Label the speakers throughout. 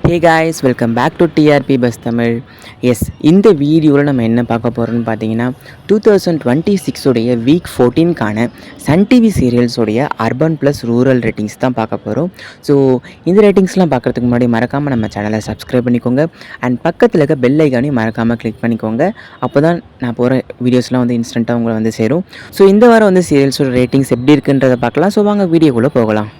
Speaker 1: Hey guys, welcome back to TRP Bus Tamil. Yes இந்த வீடியோவில் நம்ம என்ன பார்க்க போகிறோம்னு பார்த்தீங்கன்னா 2026 உடைய வீக் 14க்கான சன் டிவி சீரியல்ஸோடைய அர்பன் ப்ளஸ் ரூரல் ரேட்டிங்ஸ் தான் பார்க்க போகிறோம். ஸோ இந்த ரேட்டிங்ஸ்லாம் பார்க்குறதுக்கு முன்னாடி மறக்காமல் நம்ம சேனலை சப்ஸ்கிரைப் பண்ணிக்கோங்க அண்ட் பக்கத்தில் இருக்க பெல் ஐக்கானையும் மறக்காமல் கிளிக் பண்ணிக்கோங்க. அப்போ தான் நான் போகிற வீடியோஸ்லாம் வந்து இன்ஸ்டண்ட்டாக உங்களை வந்து சேரும். ஸோ இந்த வாரம் வந்து சீரியல்ஸோட ரேட்டிங்ஸ் எப்படி இருக்குன்றதை பார்க்கலாம். ஸோ வாங்க வீடியோக்குள்ளே போகலாம்.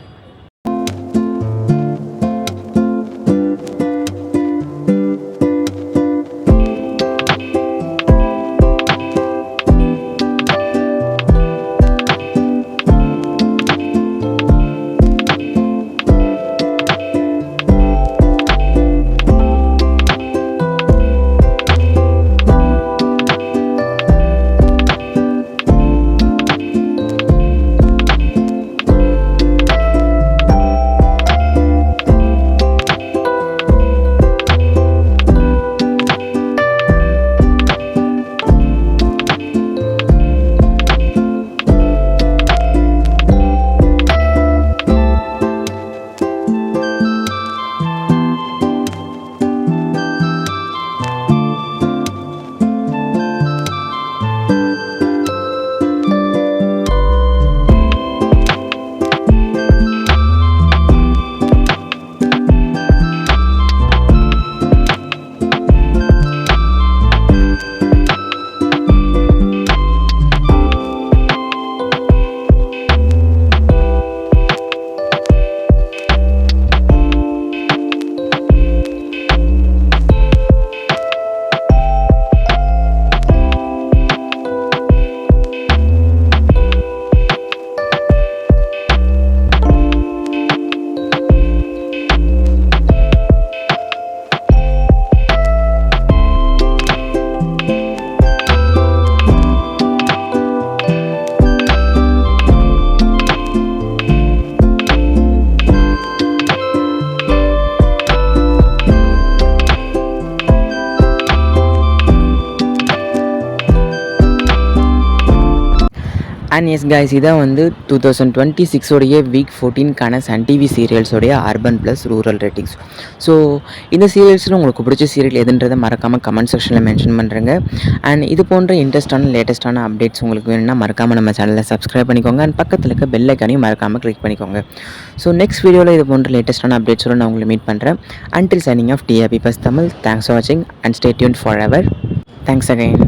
Speaker 1: அண்ட் எஸ் கைஸ், இதான் வந்து 2026 உடைய வீக் 14க்கான சன் டிவி சீரியல்ஸோடைய urban plus rural ratings. So இந்த சீரியல்ஸில் உங்களுக்கு பிடிச்ச சீரியல் எதுன்றதை மறக்காமல் கமெண்ட் செக்ஷனில் மென்ஷன் பண்ணுறேங்க. அண்ட் இது போன்ற இன்ட்ரெஸ்டான லேட்டஸ்ட்டான அப்டேட்ஸ் உங்களுக்கு வேணும்னா மறக்காமல் நம்ம சேனலில் சப்ஸ்கிரைப் பண்ணிக்கோங்க அண்ட் பக்கத்தில் இருக்க பெல் ஐக்கானையும் மறக்காமல் கிளிக் பண்ணிக்கோங்க. ஸோ நெக்ஸ்ட் வீடியோவில் இது போன்ற லேட்டஸ்ட்டான அப்டேட்ஸோடு நான் உங்களை மீட் பண்ணுறேன். Until signing off TRP Bus Tamil. Thanks for வாட்சிங் and stay tuned for ever. Thanks again.